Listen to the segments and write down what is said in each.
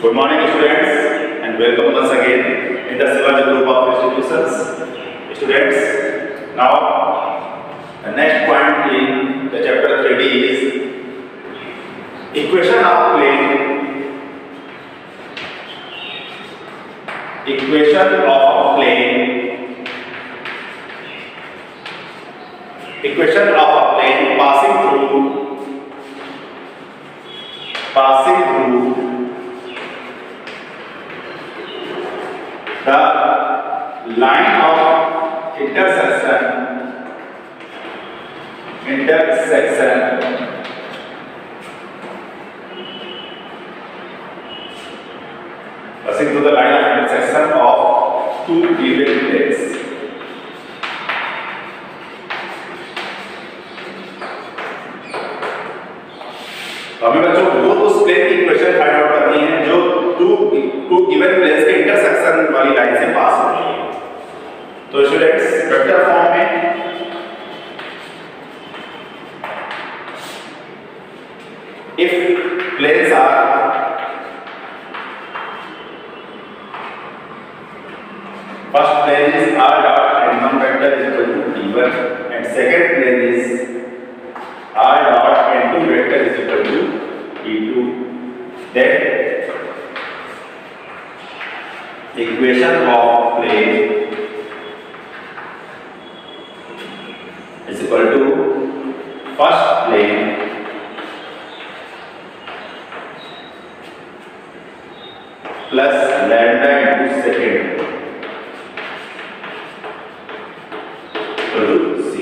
Good morning students and welcome once again in the Shivaji group of institutions. Students, now the next point in the chapter 3D is equation of plane. Equation of plane. Equation of a plane passing through the line of intersection passing through the line of intersection of two given planes. हमें बच्चों वो उस plane की equation find out करनी है जो two given planes के intersection वाली लाइन से पास हो रही है। तो स्टूडेंट्स वेक्टर फॉर्म में if planes are first plane is r dot and one vector is equal to d1 and second plane is r dot and two vector is equal to d2, then equation of plane is equal to first plane plus lambda into second equal to c.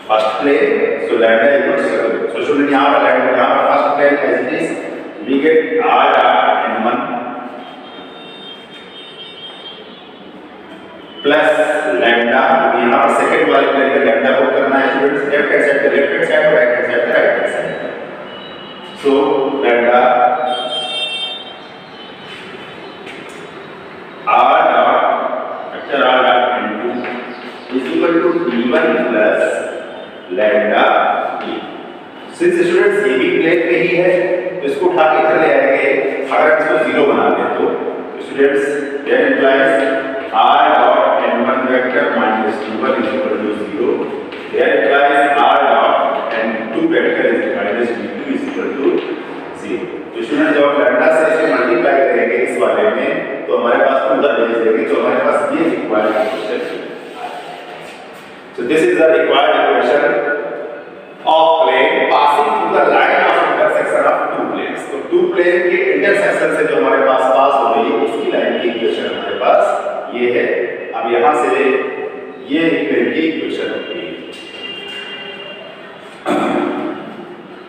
First plane, so lambda equals to, so student यहाँ पर lambda यहाँ पर first plane as it is, we get r dot and 1 plus lambda, यहाँ पर second वाले plane पे lambda को करना है students, left hand side पे left hand side, right hand side पे right hand side, so lambda r dot vector r dot into is equal to d1 plus lambda e. Since students ये भी plane पे ही है तो इसको उठा के इधर ले आएंगे। अगर इसको जीरो बना दें तो students that implies r dot n1 vector minus d1 is equal to 0, that implies r dot n2 vector is minus d2 is equal to 0। तो स्टूडेंट्स जब आप लैम्डा से इसे मल्टीप्लाई करेंगे इस वाले में तो हमारे पास उधर भेज देंगे तो हमारे पास ये required equation. So this is the required equation of plane passing through the line of intersection of two planes. तो two plane के intersection से जो हमारे पास पास हो रही है उसकी लाइन की इक्वेशन हमारे पास ये है। अब यहाँ से ये प्लेन की इक्वेशन होती है।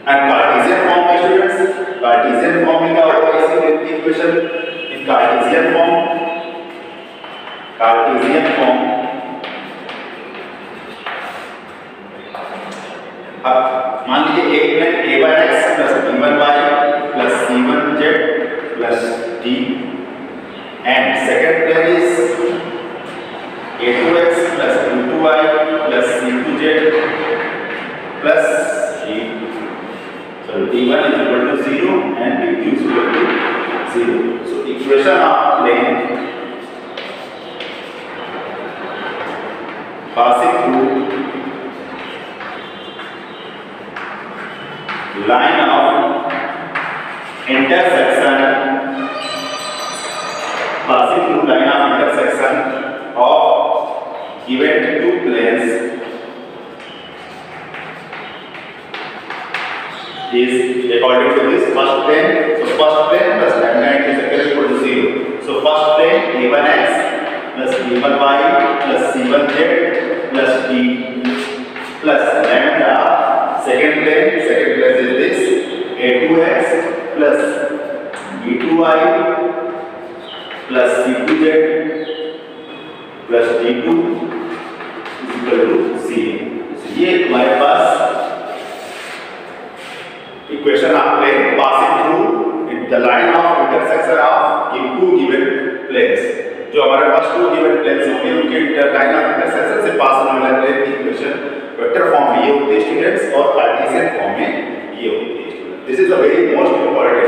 And Cartesian form में students, Cartesian form में क्या होगा इसी प्लेन की इक्वेशन? In Cartesian form अब मान लीजिए एक plane a/x plus b1y plus c1z plus d and second plane is a2x plus b2y plus c2z plus d2. So d1 is equal to 0 and d2 is equal to 0. So equation of plane passing through line of intersection passing through line of intersection of given two planes is according to this first plane. So first plane plus lambda into second is equal to 0. So first plane a1x plus b1y plus c1z plus d plus lambda. Second plane is this a2x plus b2y plus c2z plus d2 is equal to 0. So ये हमारे पास equation of plane passing through the line of intersection of two given planes. जो हमारे पास two given planes होंगे उनके line of intersection से पास होने वाले प्लेन की इक्वेशन वेक्टर फॉर्म में ये होती है स्टूडेंट्स, और कार्टेशियन फॉर्म में ये होती है। This is a very most important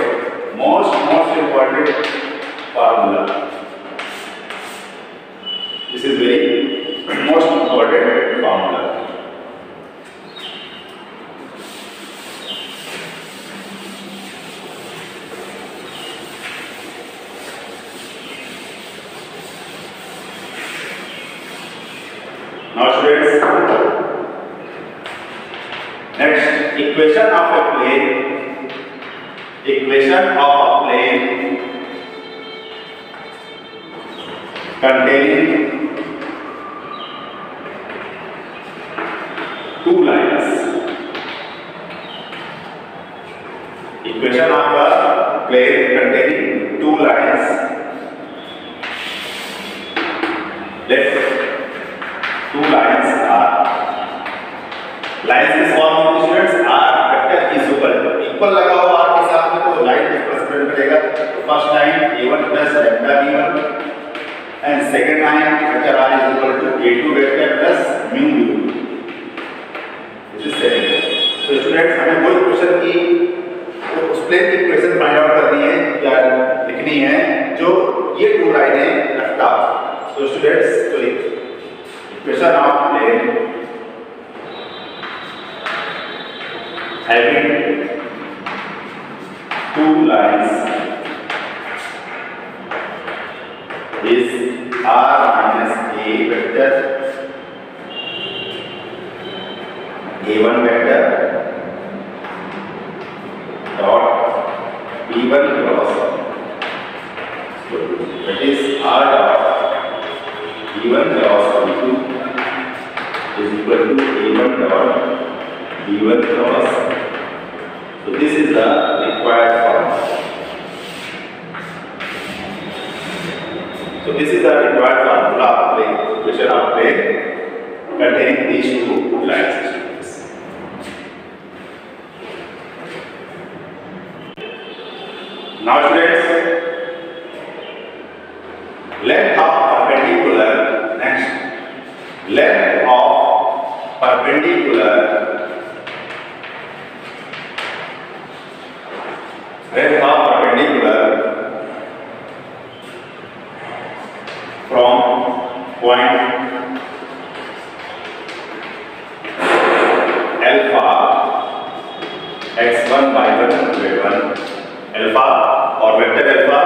formula. This is very most important formula. Now students, next equation of a plane containing two lines. Equation of a plane containing two lines. Let two lines are lines is form of students r vector is equal लगा हुआ r के साथ में तो line इस president करेगा। तो first line a1 plus lambda b1 and second line vector r is equal to a2 vector plus mu b2। This is second. तो स्टूडेंट्स हमें वो इक्वेशन की उस प्लेन की इक्वेशन फाइंड आउट करनी है या लिखनी है जो ये टू लाइनें रखता। तो स्टूडेंट्स तो equation of plane having two lines is r minus a vector a1 vector dot b1 cross, so that is r dot b1 cross b2 is equal to a1 dot b1 cross. So this is the required formula. So this is the required formula of plane, equation of plane containing these two lines. Now students, length of perpendicular, next length of perpendicular from point alpha x1 y1 z1 alpha और vector alpha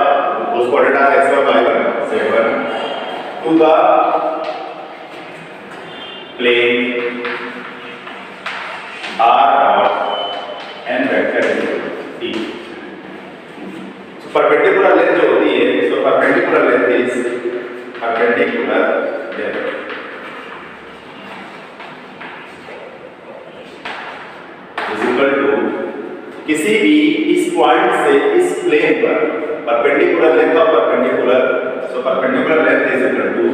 उस coordinate x1 y1 z1 to the plane r dot n vector t। So perpendicular length जो होती है, so perpendicular length is perpendicular length is equal to किसी भी इस point से इस प्लेन पर perpendicular length of perpendicular, so perpendicular length is equal to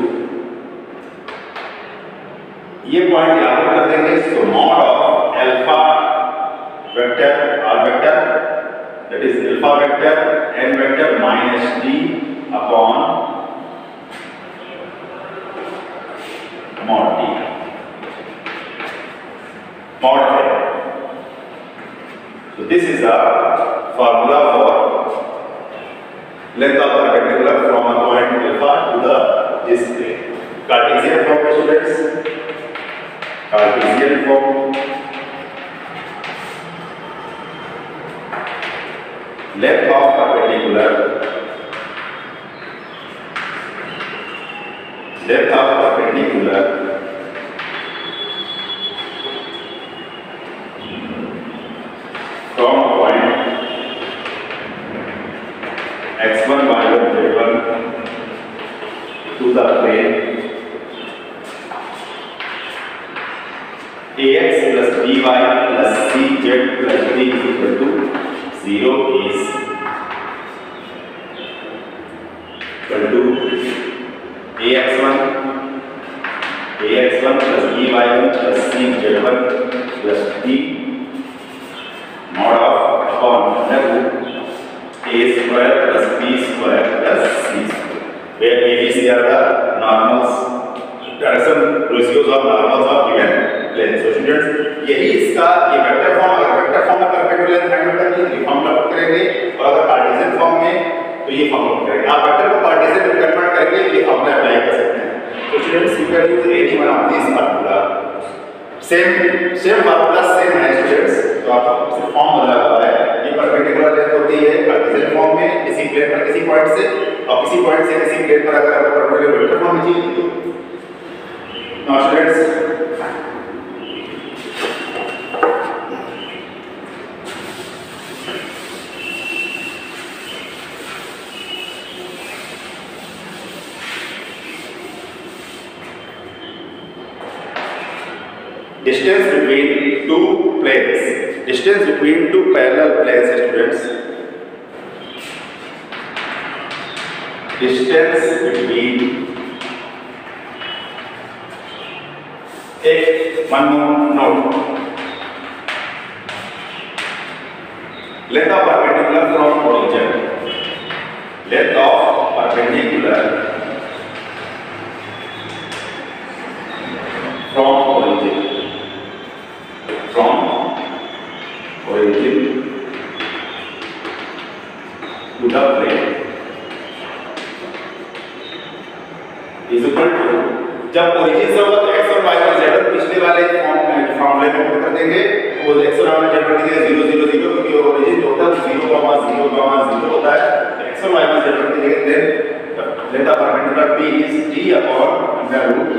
ये पॉइंट यहां पर कर देंगे, so mod of alpha vector r vector that is alpha vector n vector minus d upon mod d mod है। So this is the formula for length of perpendicular from a point alpha to the this plane. Cartesian form students, Cartesian form, length of perpendicular, length of perpendicular from point x1 y1 z1 to the plane ax plus by plus cz plus d is equal to 0 is equal to ax1 plus by1 plus cz1 plus d mod of upon a square plus b square plus c square, where a b c are the normals, direction ratios of normals are given plane. So students यही इसका ये vector form, अगर vector form में perpendicular find out करनी है ये formula put करेंगे, और अगर कार्टेशियन फॉर्म में तो ये फॉर्मूला पुट करेंगे। आप वेक्टर को कार्टेशियन में कन्वर्ट करके ये फॉर्मूला अप्लाई कर सकते हैं। तो students you can use any one of this formula. Same formula same है स्टूडेंट्स, तो आप सिर्फ फॉर्म बदला हुआ है। ये परपेंडिकुलर लेंथ होती है कार्टेशियन फॉर्म में किसी प्लेन पर किसी पॉइंट से, और किसी पॉइंट से किसी प्लेन पर अगर आपको परपेंडिकुलर वेक्टर फॉर्म में चाहिए तो now students distance between two planes, distance between two parallel planes students, distance between one more note, length of perpendicular from origin, length of perpendicular from origin to the plane is equal to, जब origin से होगा तो x और y का z पिछले वाले फॉर्मूले में पुट कर देंगे, वो x और y का z की जगह 0 0 0, क्योंकि ओरिजिन जो होता है 0, 0, 0 होता है, तो x और y का z की जगह then length of perpendicular p is d upon under root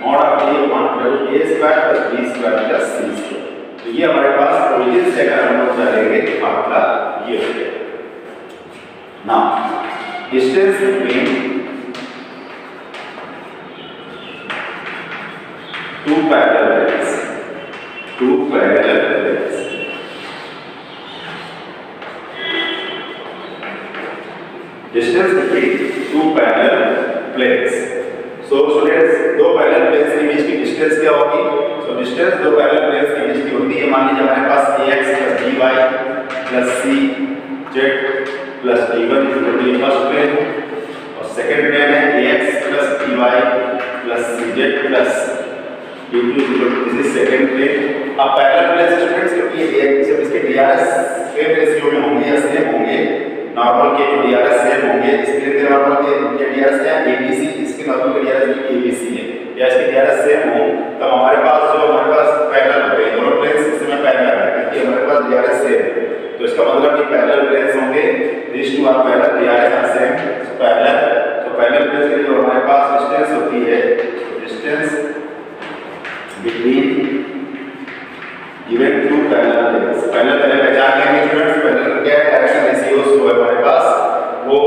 mod of a 1 under root a square plus b square plus c square। तो ये हमारे पास ओरिजिन से अगर हम लोग चलेंगे तो फार्मूला ये हो गया। Now distance between two parallel planes, distance between two parallel planes। so students दो parallel planes के बीच की distance क्या होगी? so distance दो parallel planes के बीच की होती है, मान लीजिए हमारे पास ax plus dy plus cz plus d1 is equal to first plane, और सेकंड प्लेन है ax plus dy plus cz plus d2 is equal to, this is second plane। अब पैरेलल प्लेन स्टूडेंट्स क्योंकि ये जब इसके drs same ratio में होंगे या सेम होंगे, नॉर्मल के जो drs सेम होंगे, इस प्लेन के नॉर्मल के drs क्या है abc, इसके नॉर्मल के drs भी abc है, या इसके drs सेम हो तब हमारे पास पैरेलल होंगे दोनों प्लेन्स इसमें पैरेलल है, क्योंकि हमारे पास drs सेम है, तो इसका मतलब कि पैरेलल प्लेन्स होंगे, these two are parallel, drs are same, so parallel planes के लिए जो हमारे पास डिस्टेंस होती है, distance between given two parallel planes, पहले पहचान लेंगे स्टूडेंट्स, पैरेलल क्या है, डायरेक्शन रेशियोस जो है हमारे पास वो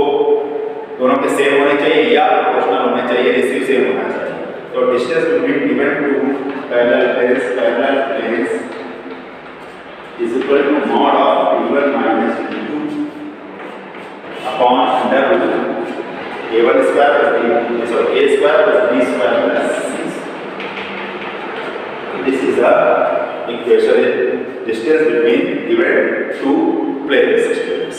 दोनों के सेम होने चाहिए या प्रोपोर्शनल होने चाहिए, रेशियो सेम होना चाहिए। तो distance between given two parallel planes is equal to mod of d1 minus d2 upon under root a1 square plus b, sorry, a square plus b square plus c। This is the equation, distance between given two planes students।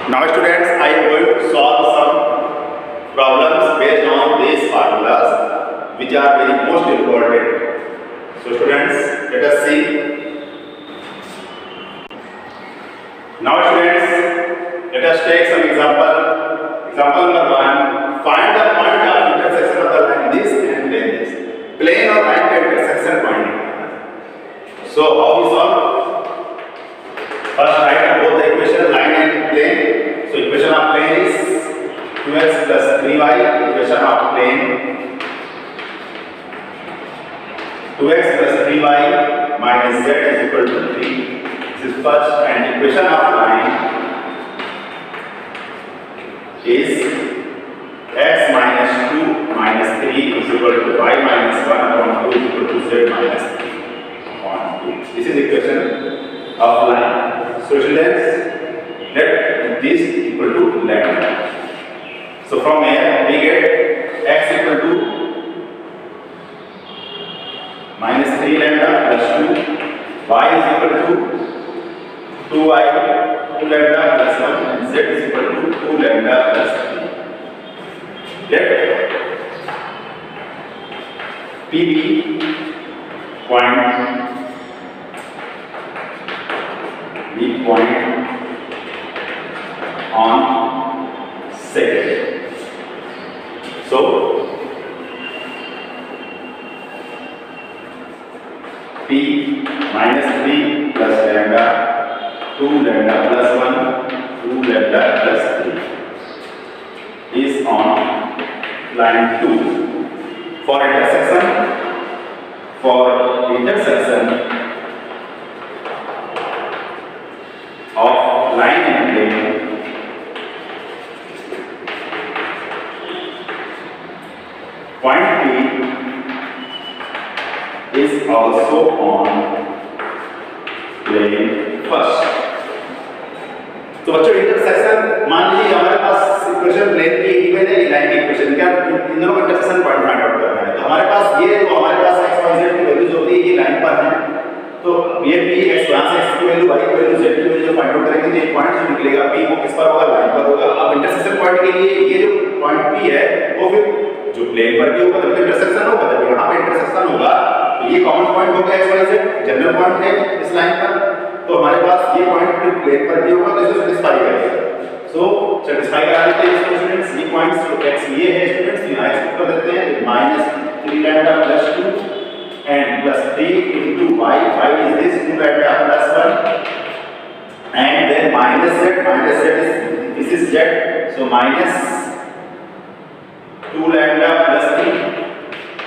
Now students, I am going to solve some problems based on these formulas which are very most important। So students, let us see। Now students, let us take some example। Example number 1, find the point of intersection of the line this and plane this। Plane और line का intersection point। So how we solve? First write both the equation line and plane। So equation of plane is 2x plus 3y, equation of plane 2x plus 3y minus z is equal to 3। This is first, and equation of line is x minus 2 minus 3 is equal to y minus 1 upon 2 is equal to z minus 3 upon 2. This is equation of line. So students, let this equal to lambda. So from here we get x equal to minus 3 lambda plus 2, y is equal to 2y 2 lambda plus 1, and z is equal to 2 lambda plus 3. let P be point on second. So P minus 3 plus lambda 2 lambda plus 1 2 lambda plus 3 is on line 2. For intersection of line and plane, point P is also on plane first. तो बच्चों intersection मान लीजिए हमारे पास equation plane की given है, line की equation, क्या इन दोनों का इंटरसेक्शन पॉइंट फाइंड आउट करना है। तो हमारे पास ये तो हमारे पास x y z की वैल्यूज होती है, ये लाइन पर है, तो ये p x यहां से x की वैल्यू y की वैल्यू z की वैल्यू जो फाइंड आउट करेंगे तो ये पॉइंट जो निकलेगा p वो किस पर होगा, लाइन पर होगा। अब इंटरसेक्शन पॉइंट के लिए ये जो पॉइंट p है वो फिर जो प्लेन पर भी होगा तब इंटरसेक्शन होगा, तब यहां पे इंटरसेक्शन होगा। तो ये कॉमन पॉइंट हो गया x y z, general point है इस लाइन पर, तो हमारे पास ये पॉइंट प्लेन पर भी होगा तो इसे सेटिस्फाई करेगा। सो सेटिस्फाई करा देते हैं इसको स्टूडेंट्स, ये पॉइंट्स जो x ये है स्टूडेंट्स, यहां x कर देते हैं -3 lambda + 2 and +3 into y is this 2 lambda + 1 and then minus z is this is z, so minus 2 lambda + 3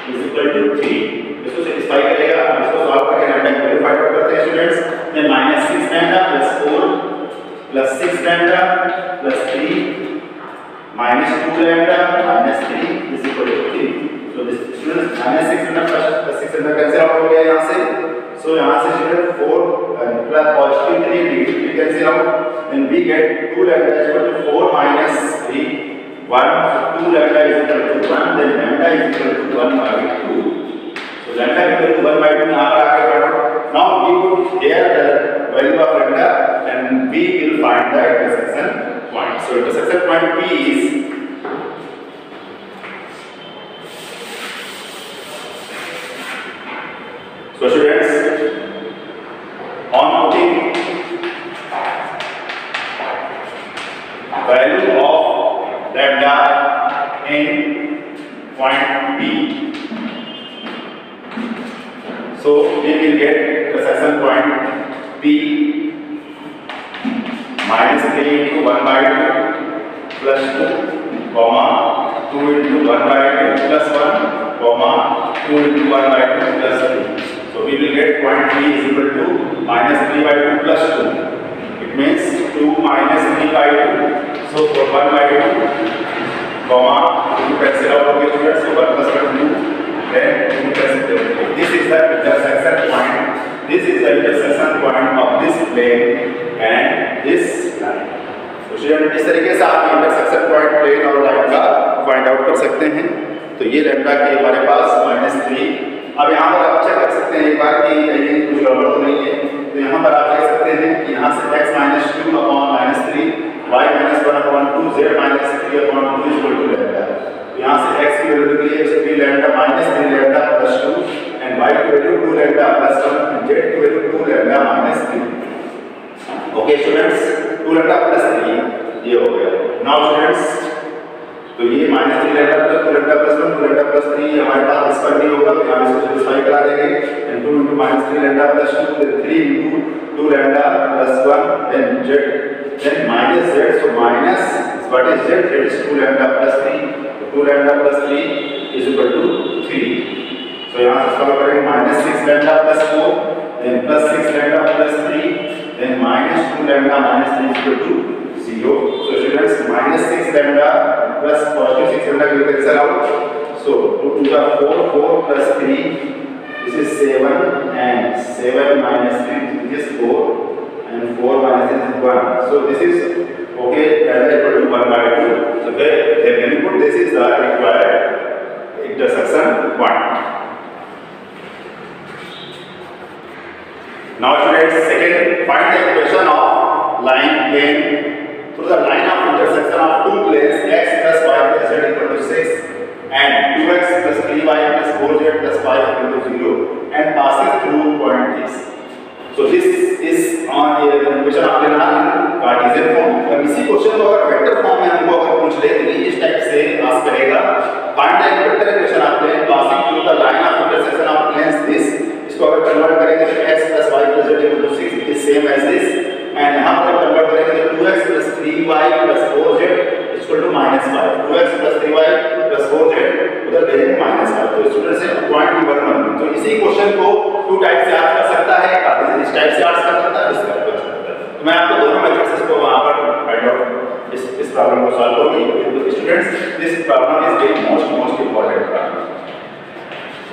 is equal to 3। इसको सेटिस्फाई करेगा। अब इसको सॉल्व करके लैम्डा की वैल्यू फाइंड आउट करते हैं students. then -6 lambda + 4 + 6 lambda + 3 -2 lambda - 3 is equal to 3। so this students -6 lambda + 6 lambda cancel out हो गया यहां से। so यहां से student 4 plus positive 3 negative cancel out, then we get 2 lambda is equal to 4 minus 3 1, 2 lambda is equal to 1, then lambda is equal to 1 by 2। so lambda is equal to 1 by 2 यहां पर आके पढ़ो। now we put here the value of lambda and we will find the intersection point। so intersection point P is so students on putting value of lambda in point P, so we will get intersection point P -3 into 1 by 2 plus 2, comma 2 into 1 by 2 plus 1, comma 2 into 1 by 2 plus 3। so we will get point P is equal to -3 by 2 plus 2, it means 2 minus 3 by 2, so for 1 by 2, comma 2 cancel out of the so 1 plus 1 2, then 2 cancel out। this is the intersection point, this is the intersection point of this plane and this line। तो student इस तरीके से आप intersection point plane और line का find out कर सकते हैं। तो ये लैम्डा की हमारे पास -3। अब यहाँ पर आप चेक कर सकते हैं एक बार कि कहीं कुछ गड़बड़ तो नहीं है। तो यहाँ पर आप देख सकते हैं कि यहाँ से x - 2 upon -3, y - 1 upon 2, z - 3 upon 2 is equal to lambda. यहाँ से x की वैल्यू निकली है 3 लैम्डा -3 लैम्डा + 2 and y की वैल्यू 2 लैम्डा + 1 and z की value 2 lambda -3। Okay students, 2 lambda + 3 ये हो गया। नाउ स्टूडेंट्स तो ये -3 लैम्डा + 2 लैम्डा + 1 2 लैम्डा + 3 हमारे पास इस पर नहीं होगा, तो हम इसको सेटिस्फाई करा देंगे। and 2 into -3 lambda + 2, then 3 into 2 lambda + 1, then z, then minus z, so minus what is z? Z is 2 lambda + 3, so 2 lambda + 3 is equal to 3। so यहाँ से सॉल्व करेंगे -6 lambda + 4, then +6 lambda + 3, then -2 lambda - 3 is equal to 0। so students -6 lambda plus positive 6 lambda will cancel out, so 2 to the 4, 4 plus 3, this is 7 and 7 minus 3 is 4 and 4 minus 3 is 1, so this is okay, lambda equal to 1 by 2। so then when you put this is the required intersection point। now students second, find the equation of line plane through the line of intersection of two planes x plus y plus z equal to 6 equation आप लेना Cartesian form. अब इसी question को अगर vector form में हमको अगर पूछ ले तो इस टाइप से आस्क करेगा, find the vector equation of plane passing through the line of intersection of planes this. इसको अगर कन्वर्ट करेंगे तो x + y + z = 6 it is same as this, and यहां पर कन्वर्ट करेंगे तो 2x + 3y + 4z = -5। 2x + 3y + 4z उधर दे देंगे -5। तो स्टूडेंट से पॉइंट की वर्क बन। तो इसी क्वेश्चन को टू टाइप से आस्क कर सकता है, कार्टेशियन इस टाइप से आस्क कर सकता है, इस टाइप से कर सकता है। तो मैं आपको दोनों मेथड्स को वहां पर फाइंड आउट इस प्रॉब्लम को सॉल्व करूंगी। तो students this problem is very most important problem,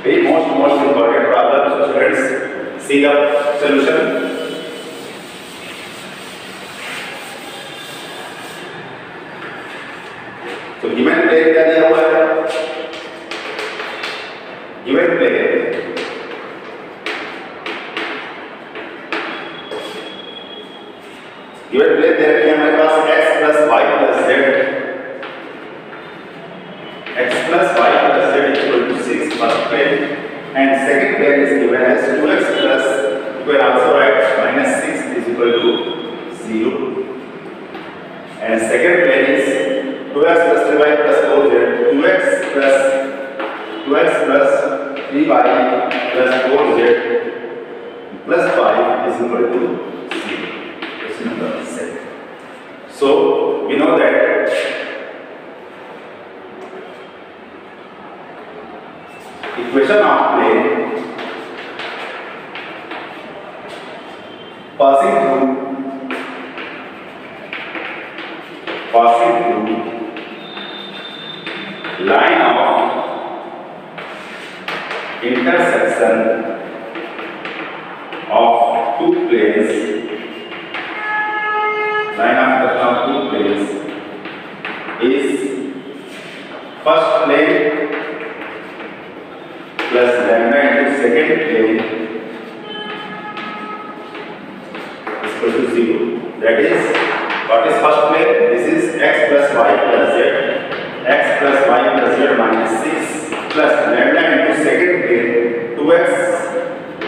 very most important problem. So students see the solution. So given plane क्या दिया हुआ है, given plane दे रखी है हमारे पास x + y + z, x + y + z = 6 first plane, and second plane is given as 2x plus, you can also write -6 is equal to 0, and second plane is 2x plus 3y plus 4z, 2x plus 3y plus 4z plus 5 is equal to 0. Question number 7. So we know that equation of plane passing through line of intersection of two planes, is first plane plus lambda into second plane is equal to 0. That is, what is first plane? This is x plus y plus z, x plus y plus z minus 6 plus lambda into second plane 2x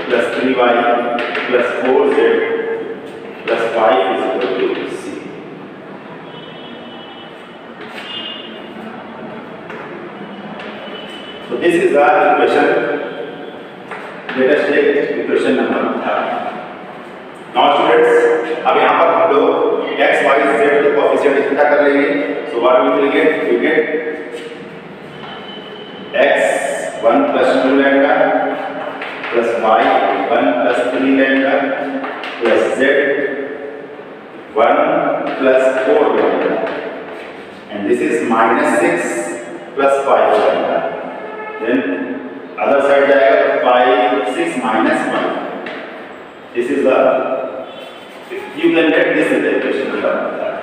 plus 3y plus 4z plus 5 is equal to 0. So this is our equation. Let us take equation number 3. Now students, अब यहाँ पर हम लोग x, y, z के coefficient इकट्ठा कर लेंगे. So what we will get? We get x 1 plus 2 lambda plus y 1 plus 3 lambda plus z 1 plus 4 lambda, and this is -6 plus 5 lambda. Then other side जाएगा 5 6 minus 1. This is the, you can get this in the equation number 3.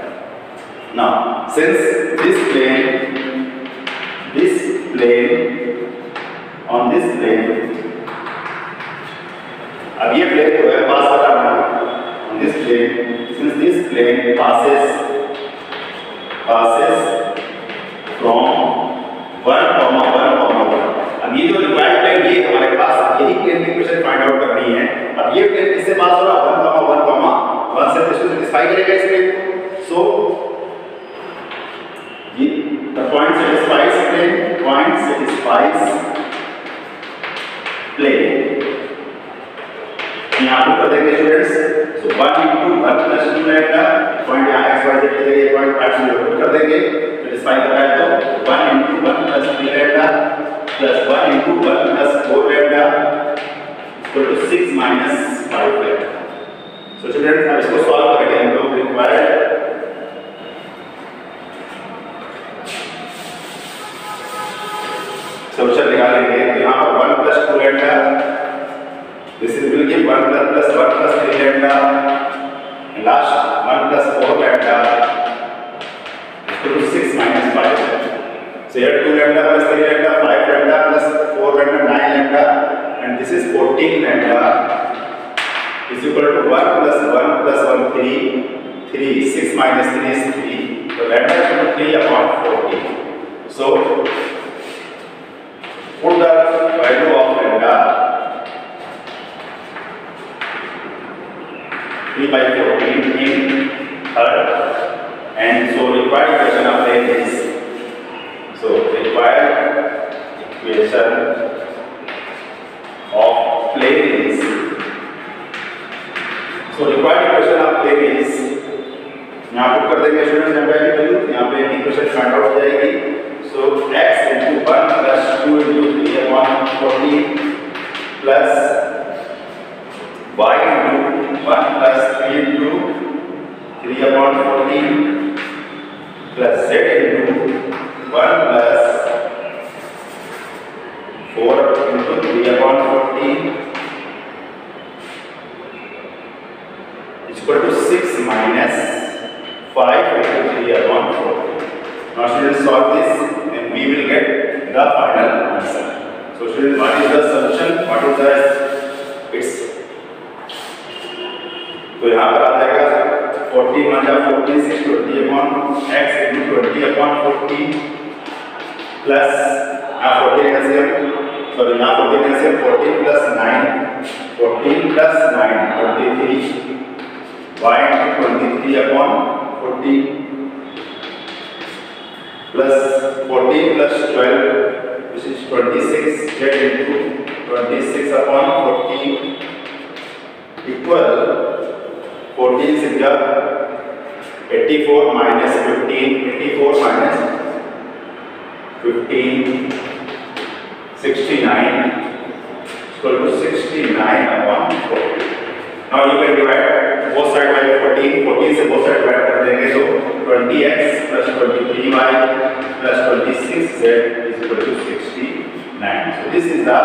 Now since this plane on this plane, अब ये plane को है पास कर रहा है on this plane, since this plane passes from 1,1,1. अब ये जो रिक्वायर्ड प्लेन ये हमारे पास, यही प्लेन की इक्वेशन फाइंड आउट करनी है. अब ये प्लेन किससे पास हो रहा है? 1,1,1 से इसको सेटिस्फाई करेगा इस प्लेन को. सो ये द पॉइंट सेटिस्फाइज प्लेन. यहाँ पर कर देंगे स्टूडेंट्स. सो 1 * 1 + 2 लैम्डा, पॉइंट यहाँ x y z के लिए पॉइंट 5 में कर देंगे. सेटिस्फाई कर रहा है तो 1 * 1 + 3 lambda plus 1 * 1 plus 4 lambda equal to 6 minus 5 lambda. So students, अब इसको सॉल्व करेंगे हम लोग. रिक्वायर्ड सॉल्यूशन निकालेंगे. तो यहाँ पर 1 plus 2 lambda, this is will give 1 plus 1 plus 3 lambda, and last 1 plus 4 lambda equal to 6 minus 5 lambda. So here 2 lambda plus 3 lambda, 5 lambda plus 4 lambda, 9 lambda, and this is 14 lambda is equal to 1 plus 1 plus 1 3, 6 minus 3 is 3. So lambda is equal to 3 upon 14. So put the value of lambda 3 by 14 in third, and so required equation of plane is, so required equation of plane is, so required equation of plane is, यहाँ put कर देंगे students lambda की value, यहाँ पे equation find out हो जाएगी। सो x into 1 plus 2 into 3 upon 14 plus y into 1 plus 3 into 3 upon 14 plus z into 1 plus 4 into 3 upon 14 is equal to 6 minus 5 into 3 upon 14. Now students, solve this and we will get the final answer. So students, what is the solution? What is the its? तो यहाँ पर आ जाएगा 40 minus 40 6 20 upon x into 20 upon 14 plus 14 LCM, sorry यहाँ 14 LCM 14 plus 9 14 plus 9 23 y into 23 upon 40 plus 14 plus 12 which is 26 z into 26 upon 40 equal 14 से जब 84 minus 15 84 minus 15 69 equal to 69 upon 40. Now you can divide both sides by 14. 14 से both sides divide कर देंगे तो 20x plus 23y plus 26z is equal to 69. So this is the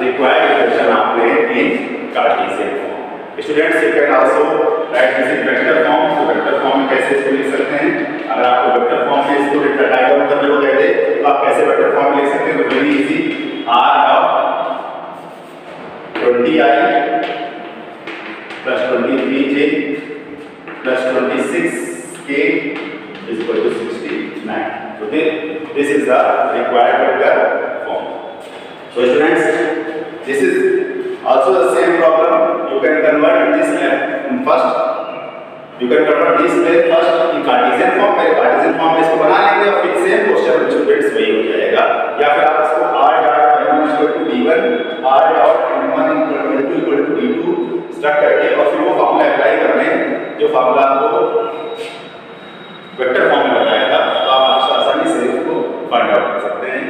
required equation of plane in Cartesian form. Students, you can also write this in vector form. So vector form में कैसे इसको लिख सकते हैं? अगर आपको vector form में इसको डायग्राम करने को कहते हैं तो आप कैसे vector form में लिख सकते हैं? तो very easy. R of 20i plus 23j plus 26k is equal to 69. So this is the required vector form. So students, this is also the same problem. You can convert this first. You can convert this plane first in Cartesian form. पहले Cartesian form में इसको बना लेंगे और फिर same question students वही हो जाएगा। या फिर आप इसको r dot m1 equal to d1, r dot m1 equal to d2 struct करके और फिर वो फॉर्मूला अप्लाई कर लें जो फॉर्मूला आपको वेक्टर फॉर्म में बताया था, तो आप आसानी से इसको फाइंड आउट कर सकते हैं।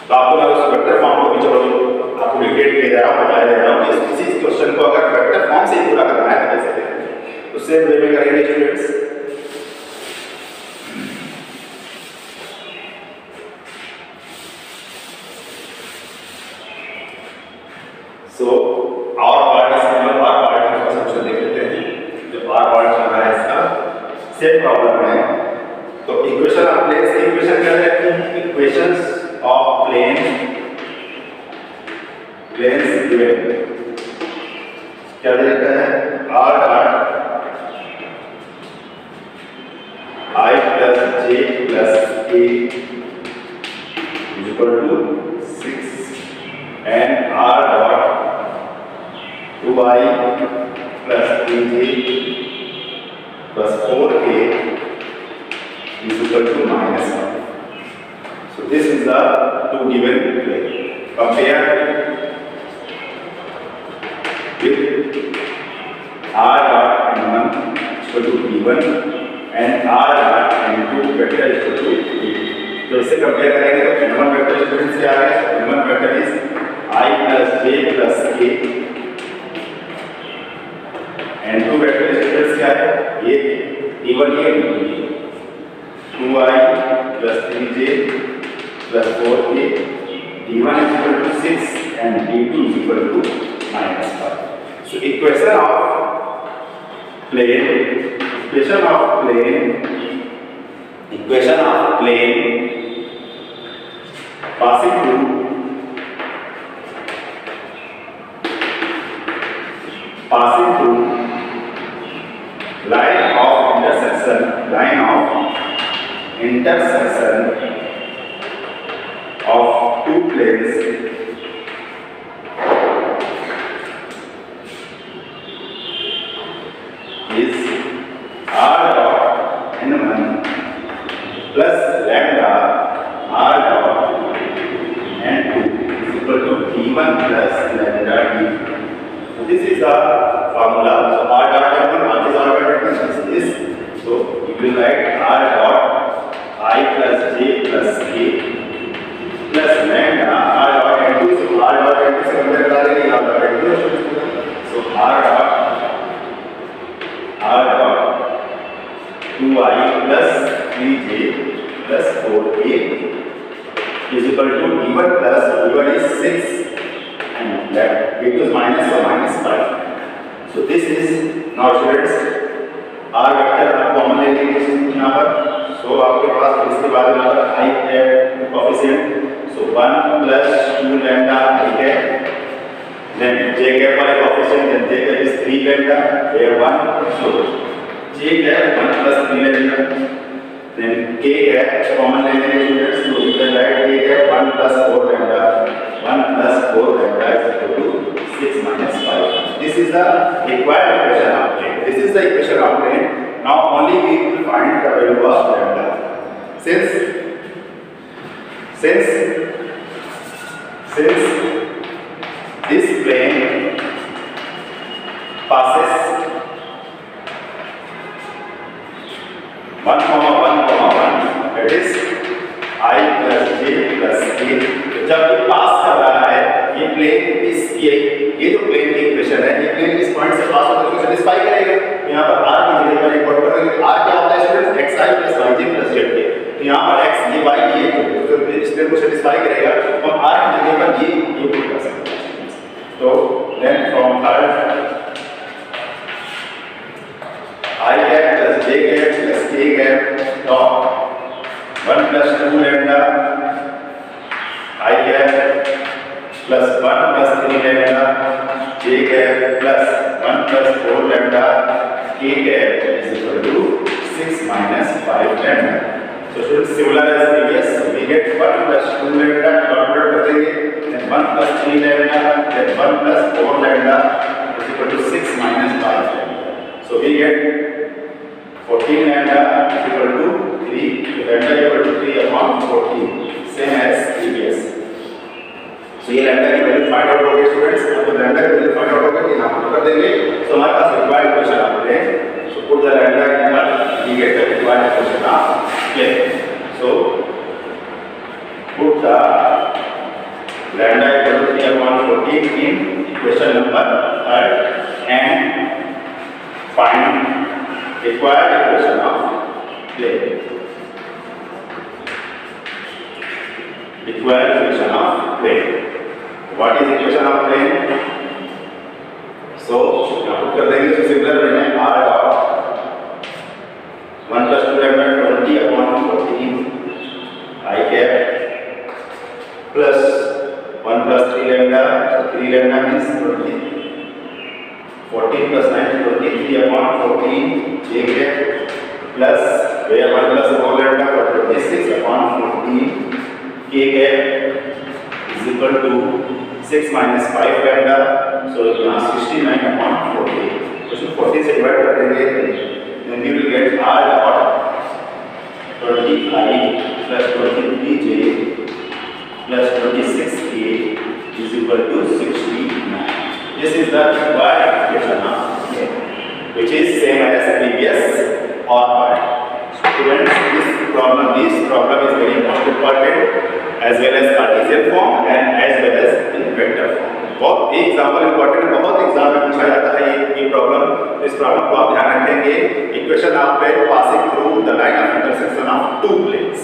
तो आपको मैं उस वेक्टर फॉर्म को भी चलो आपको रिपीट किया जा रहा हूँ, बताया जा रहा हूँ कि इसी क्वेश्चन को अगर वेक्टर फॉर्म से ही पूरा करना है तो कैसे करेंगे, तो सेम वे में करेंगे स्टूडेंट्स। सो और पार्ट इसमें और पार्ट का सॉल्यूशन देख लेते हैं। जो और पार्ट चल रहा है इसका सेम प्रॉब्लम है। तो इक्वेशन ऑफ प्लेन्स की इक्वेशन क्या है? इक्वेशंस of planes given क्या दे रखा है? r dot I plus j plus k is equal to 6 and r dot 2i plus 3j plus 4k is equal to minus 1. So this is the two given plane. Compare with r dot m1 equal to d1 and r dot m2 vector equal to d2. तो इसे compare करेंगे तो m1 vector students क्या है? m1 vector is I plus j plus k and 2 vector students क्या है? ये d1 ये d2 ये 2i plus 3j plus 4k, d1 is equal to 6 and d2 is equal to minus 5. So equation of plane passing through line of intersection of two planes is r dot n1 plus lambda r dot n2 is equal to d1 plus lambda d2. So this is the formula. So r dot n1, what is r dot n1? This is, so you will write r dot I plus j plus k plus lambda r dot n2. So r dot n2 से अंदर निकाल देंगे r dot n2. So r dot 2i plus 3j plus 4k is equal to d1 plus d1 is 6 and that d2 is minus or minus 5. So this is now students r vector आप common ले लेंगे यहाँ पर. So आपके पास इसके बाद यहाँ पर i है coefficient. So 1 plus 2 lambda i है. Then j cap वाले coefficient, then j cap is 3 lambda where 1. So j cap 1 plus 3 lambda. Then k cap common ले लेंगे students. So you can write k cap 1 plus 4 lambda. 1 plus 4 lambda is equal to 6 minus 5. This is the required equation of plane. This is the equation of plane. Now only we will find the value of lambda. Since this plane passes 1, 1, 1, that is I plus j plus k. जब ये पास कर रहा है ये plane इस ये जो plane की इक्वेशन है ये प्लेन इस पॉइंट से पास होकर उसको सेटिस्फाई करेगा. यहाँ पर r की जगह पर एक पॉइंट पर r क्या होता है students xi plus yj plus zk. तो यहाँ पर x ये y ये तो इस प्लेन को सेटिस्फाई करेगा और r की जगह पर ये पुट कर सकते हैं. तो then from third I cap plus j cap plus k cap dot 1 plus 2 lambda I cap plus 1 plus 3 lambda j cap plus 1 plus 4 lambda k cap is equal to 6 minus 5 lambda. So students similar as previous we get 1 plus 2 lambda dot कर देंगे, then 1 plus 3 lambda, then 1 plus 4 lambda is equal to 6 minus 5 lambda. So we get 14 lambda is equal to 3, lambda equal to 3 upon 14, same as previous. So ये lambda की value find out हो गई students. अब lambda की value find out हो गई यहाँ put कर देंगे. So हमारे पास रिक्वायर्ड इक्वेशन आ गए. So put the lambda in here, we get the required equation of plane. So put the lambda equal to 3 upon 14 in equation number 3 and find required equation of plane. Required equation of plane. What is equation of plane? So यहाँ put कर देंगे. So similar way में r dot 1 plus 2 lambda 20 upon 14 I cap plus 1 plus 3 lambda. So 3 lambda means 20. 14 plus 9 is 23 upon 14 j cap plus where 1 plus 4 lambda for 26 upon 14 k cap is equal to 6 minus 5 lambda. So यहाँ 69 upon 40. So 40 से divide कर देंगे, then you will get r dot 20i plus 23j plus 26k is equal to 69. This is the required equation of plane, which is same as previous or part. Students, this problem is very important as well as Cartesian form and as well as in vector form. बहुत example important, बहुत exam में पूछा जाता है ये problem. इस problem को आप ध्यान रखेंगे. Equation of plane passing through the line of intersection of two planes.